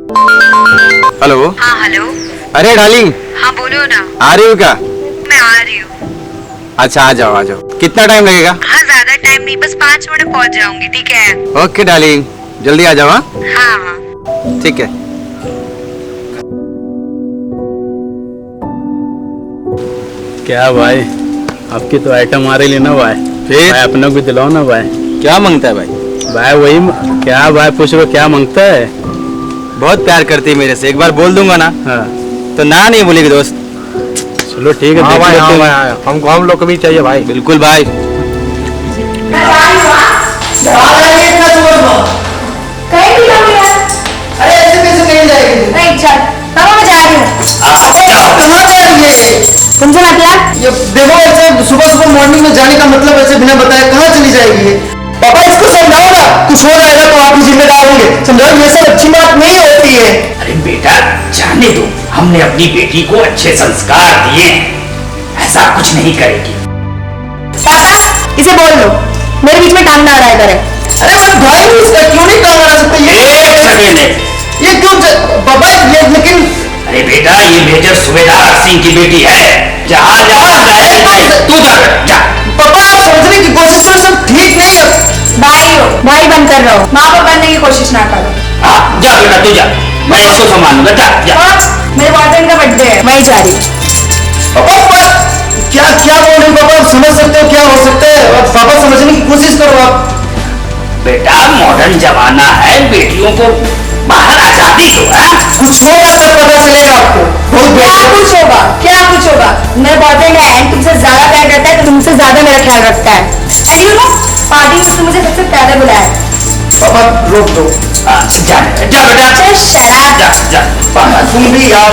Hello. हाँ hello. अरे darling, हाँ बोलो ना। आ रही हो क्या? मैं आ रही हूँ। अच्छा आ जाओ आ जाओ। कितना टाइम लगेगा? हाँ ज्यादा टाइम नहीं, बस 5 मिनट में पहुँच जाऊंगी, ठीक है? ओके डार्लिंग, जल्दी आ जाओ। हाँ हाँ हाँ। ठीक है। क्या भाई, आपकी तो आइटम आ रही ना भाई। फिर भाई अपने को दिलाओ ना भाई। क्या मांगता है भाई? भाई वही क्या भाई पूछ रहे हो, क्या मांगता है? बहुत प्यार करती है मेरे से, एक बार बोल दूंगा ना हाँ तो ना नहीं बोलेगी दोस्त। चलो ठीक है, हाँ देख भाई, लेते हाँ हैं। भाई, हमको हम लोग को भी चाहिए भाई। बिल्कुल भाई। कहीं भी जाओगे यार? अरे ऐसे कैसे कहीं जाएगी? नहीं चल, पापा मैं जा रही हूँ। कहाँ जा रही है? तुमसे मतलब? ये देखो, ऐसे सुबह सुबह मॉर्निंग में जाने का मतलब ऐसे बिना बताए कहाँ चली जाएगी ये? पापा इसको समझाओ ना, कुछ हो जाएगा तो आप ही जिम्मेदार होंगे। समझाओ, ये सब अच्छी बात नहीं होती है। अरे बेटा जाने दो, हमने अपनी बेटी को अच्छे संस्कार दिए हैं, ऐसा कुछ नहीं करेगी। पापा इसे बोल दो, मेरे बीच में टांग ना अड़ा करे। अरे मैं भाई हूँ इसका, क्यों नहीं काम करा सकते? एक सेकेंड, ये क्यों पापा ये लेकिन अरे बेटा ये मेजर सूबेदार सिंह की बेटी है, जहाँ जहाँ जाए तू जा। पापा आप समझने की कोशिश करो, सब ठीक नहीं है। भाई हो, भाई बनकर रहो, माँ बाप बनने की कोशिश ना करो। हाँ जा बेटा तू जा, मैं इसको संभालूंगा। जा और मेरे बॉयफ्रेंड का बर्थडे है, वहीं जा रही हूँ। पापा क्या क्या बोल रहे हो पापा? आप समझ सकते हो क्या हो सकता है? और पापा समझने की कोशिश करो आप। बेटा मॉडर्न जमाना है, बेटियों को बाहर आजादी दो। कुछ होगा तब पता चलेगा आपको। बहुत क्या बेहतर। कुछ होगा, क्या कुछ होगा? मेरा बॉयफ्रेंड है एंड तुमसे ज्यादा प्यार करता है, तो तुमसे ज्यादा मेरा ख्याल रखता है। एंड यू नो, पार्टी में उसने मुझे सबसे पहले बुलाया है। पापा रोक दो। जा बेटा चल शराब। जा। पापा तुम भी यार।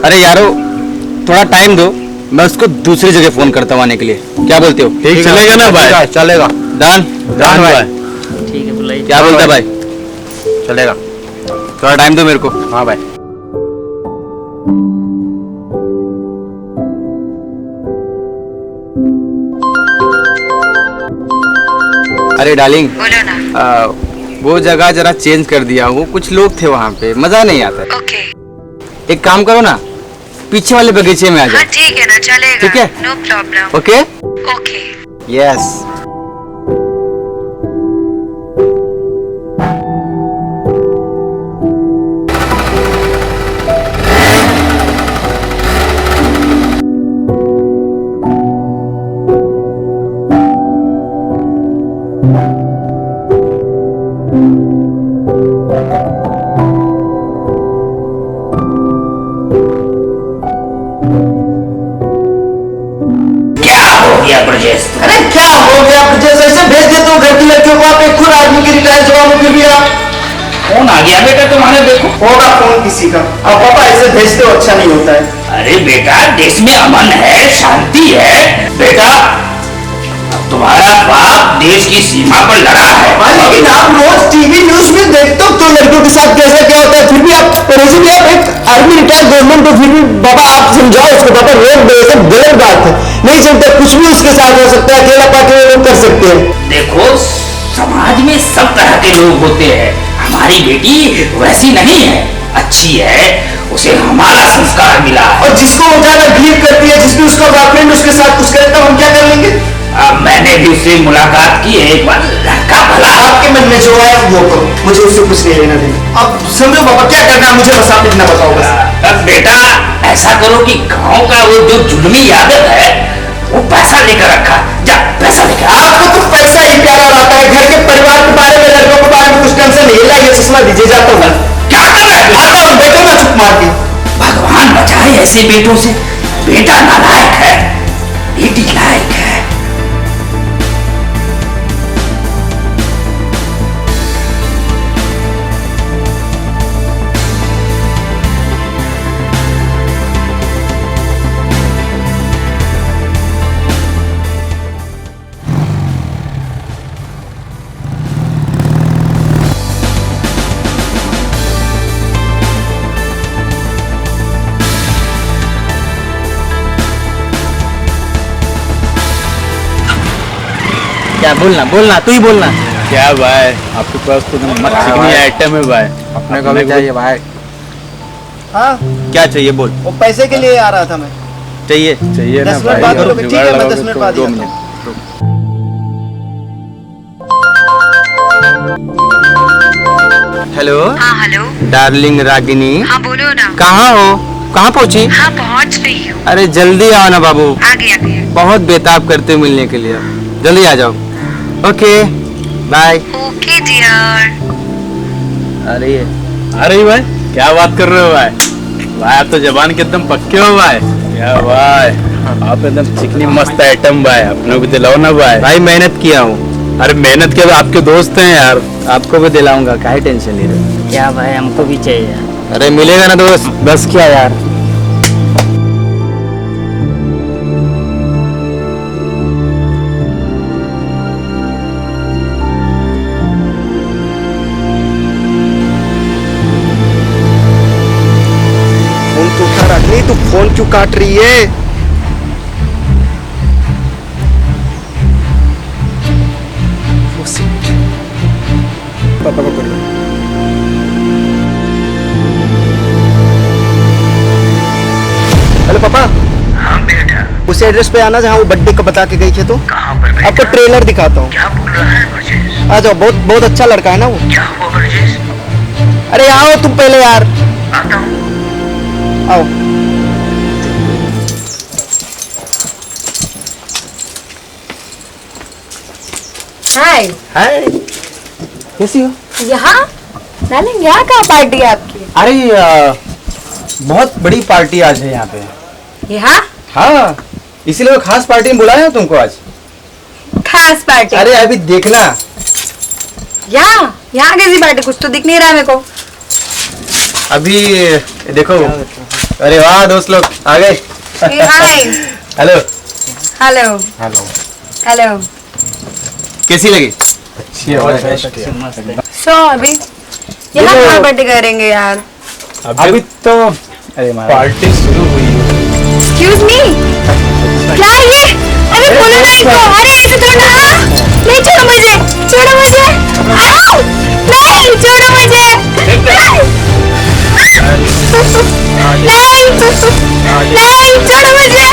अरे यारो, थोड़ा टाइम दो, मैं उसको दूसरी जगह फोन करता हूँ आने के लिए। क्या बोलते हो? ठीक चलेगा ना भाई? चलेगा। डन डन भाई। भाई। ठीक है बुलाई। क्या बोलता है भाई? चलेगा। थोड़ा टाइम दो मेरे को। हाँ भाई। अरे डार्लिंग, बोलो ना। वो जगह जरा चेंज कर दिया हूँ, कुछ लोग थे वहाँ पे, मजा नहीं आता। ओके। एक काम करो ना, पीछे वाले बगीचे में आ हाँ जाओ। ठीक है ना, चलेगा। ठीक है? No problem. Okay? Okay. Yes. क्या हो गया ब्रजेश? अरे क्या हो गया? जैसे ऐसे भेज देते हो घर की लड़कियों को, आप एक खुद आदमी की रिलायंस जवाब में, फिर भी आप फोन आ गया बेटा तुम्हारे, देखो। होगा फोन किसी का। अब पापा ऐसे भेजते हो, अच्छा नहीं होता है। अरे बेटा देश में अमन है, शांति है। बेटा अब तुम्हारा बाप देश की सीमा पर लड़ा है। लेकिन आप रोज टीवी न्यूज में देखते हो तो लड़कियों के साथ कैसा क्या होता है, फिर भी आप भी आप एक आर्मी रिटायर्ड गवर्नमेंट को, फिर भी बाबा आप समझाओ उसको। बाबा रोक दो, सब गलत बात है, नहीं समझता। कुछ भी उसके साथ हो सकता है, अकेला पाके वो लोग कर सकते हैं। देखो समाज में सब तरह के लोग होते हैं, हमारी बेटी वैसी नहीं है, अच्छी है, उसे हमारा संस्कार मिला है। और जिसको वो ज्यादा बिलीव करती है, जिसकी उसका बॉयफ्रेंड उसके साथ कुछ करे, तो हम क्या कर लेंगे? मैंने भी उससे मुलाकात की है एक बार, लड़का भला। आपके मन में जो है वो करो, मुझे उससे कुछ नहीं लेना देना। अब समझो बाबा क्या करना है, मुझे बस आप इतना बताओ बस। अब बेटा ऐसा करो कि गांव का वो जो जुल्मी आदत है वो पैसा लेकर रखा, जा पैसा लेकर। आपको तो पैसा ही प्यारा आता है, घर के परिवार के बारे में, लड़कों के बारे में कुछ टेंशन नहीं। लाइए चश्मा दीजिए, जाता हूँ। क्या कर रहा है? आता हूँ, बैठो ना चुप मार के। भगवान बचाए ऐसे बेटों से। बेटा नालायक है, बेटी लायक है। क्या बोलना बोलना तू ही बोलना। क्या भाई आपके पास तो नमक चिकनी आइटम है भाई। अपने को भी चाहिए भाई। हाँ क्या चाहिए बोल। वो पैसे के लिए आ रहा था मैं। चाहिए चाहिए ना 10 मिनट भाई। बाद अगर ठीक है, जुगाड़ मैं 10 लगाओगे मिनट तो बाद 2 ही मिनट। हेलो हाँ हेलो। डार्लिंग रागिनी, हाँ बोलो ना। कहाँ हो? कहाँ पहुँची? हाँ पहुँच रही हूँ। अरे जल्दी आओ ना बाबू, आगे आगे। बहुत बेताब करते हो मिलने के लिए। जल्दी आ जाओ। Okay bye. Okay dear. अरे भाई क्या बात कर रहे हो भाई? भाई आप तो जबान के एकदम पक्के हो भाई। क्या भाई आप एकदम चिकनी मस्त आइटम भाई। अपने को दिलाओ ना भाई। भाई मेहनत किया हूँ। अरे मेहनत के तो आपके दोस्त हैं यार। आपको भी दिलाऊंगा, काहे टेंशन ले रहे हो? क्या भाई हमको भी चाहिए। अरे मिलेगा ना दोस्त, बस क्या यार। फोन तो उठा रखनी, तू फोन क्यों काट रही है? पापा को कर लो। हेलो पापा। हाँ बेटा। उस एड्रेस पे आना जहाँ वो बर्थडे का बता के गई थे। तो कहाँ पर बेटा? आपको ट्रेलर दिखाता हूँ। क्या बोल रहा है ब्रजेश? आ जाओ, बहुत बहुत अच्छा लड़का है ना वो। क्या हुआ ब्रजेश? अरे आओ तुम पहले यार, आता हूँ। आओ। हाय। हाय, कैसी हो? यहाँ डार्लिंग, यहाँ कहाँ पार्टी है आपकी? अरे बहुत बड़ी पार्टी आज है यहाँ पे। यहाँ हाँ, इसीलिए खास पार्टी में बुलाया हूँ तुमको आज। खास पार्टी? अरे अभी देखना। यहाँ यहाँ कैसी पार्टी? कुछ तो दिख नहीं रहा मेरे को। अभी देखो। अरे वाह दोस्त लोग आ गए। Hi. Hello hello hello. Hello. कैसी लगी? सो अभी यहाँ कहाँ पार्टी करेंगे यार? अभी तो पार्टी शुरू हुई है। एक्सक्यूज मी, क्या ये? अरे बोलो ना इनको। अरे ऐसे तो ना, नहीं छोड़ो मुझे, छोड़ो मुझे। आओ! नहीं छोड़ो मुझे। नहीं नहीं छोड़ो मुझे।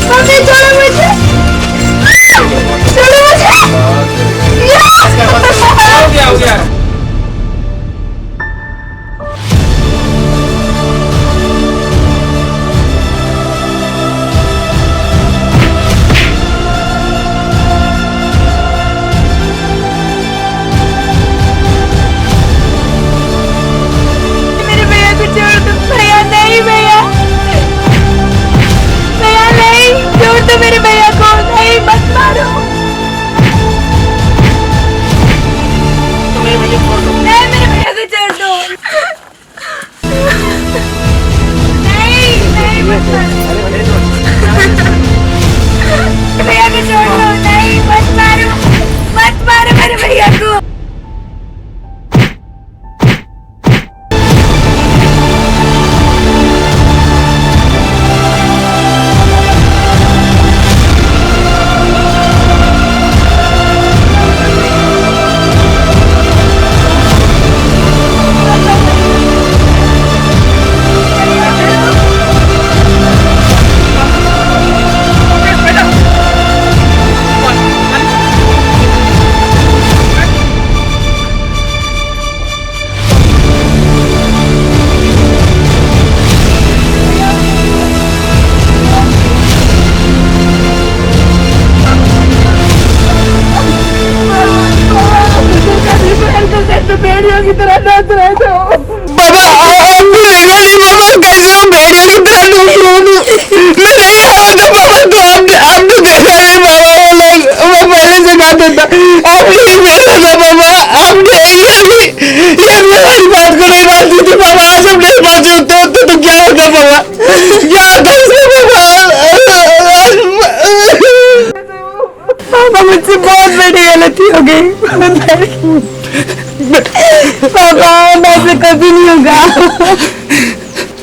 मम्मी छोड़ो मुझे, छोड़ो मुझे। हो गया। मेरे भैया को छोड़ दो। भैया नहीं, भैया भैया नहीं, छोड़ दो मेरे भैया को। नहीं मत मारो। नहीं मेरे भैया को छोड़ दो। नहीं नहीं मत मारो। भैया को छोड़ दो। नहीं मत मारो, मत मारो मेरे भैया को। भेड़ियों की तरह नाच रहे थे। बाबा अब भी रहेगा नहीं बाबा, कैसे हम भेड़ियों की तरह मैं नहीं आया था बाबा। तो आपने देखा नहीं बाबा, वो लोग वो पहले से कहते था आप नहीं भेजा था बाबा। आपने ये मेरी बात को नहीं मानती थी बाबा। आज हम नहीं मानते होते तो क्या होता बाबा, क्या होता उससे पापा मुझसे बहुत बड़ी गलती हो गई। पापा ऐसे कभी नहीं होगा।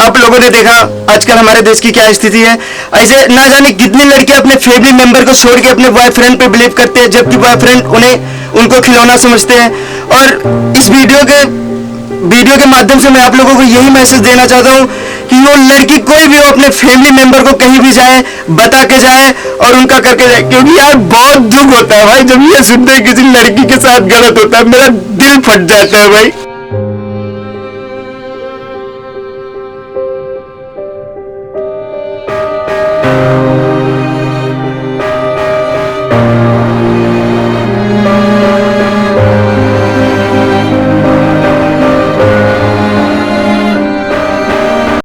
आप लोगों ने देखा आजकल हमारे देश की क्या स्थिति है। ऐसे ना जाने कितनी लड़कियां अपने फैमिली मेंबर को छोड़ के अपने बॉयफ्रेंड पे बिलीव करते हैं, जबकि बॉयफ्रेंड उन्हें उनको खिलौना समझते हैं। और इस वीडियो के माध्यम से मैं आप लोगों को यही मैसेज देना चाहता हूँ कि वो लड़की कोई भी हो अपने फैमिली मेंबर को कहीं भी जाए बता के जाए और उनका करके जाए, क्योंकि यार बहुत दुख होता है भाई जब ये सुनते हैं किसी लड़की के साथ गलत होता है, मेरा दिल फट जाता है भाई।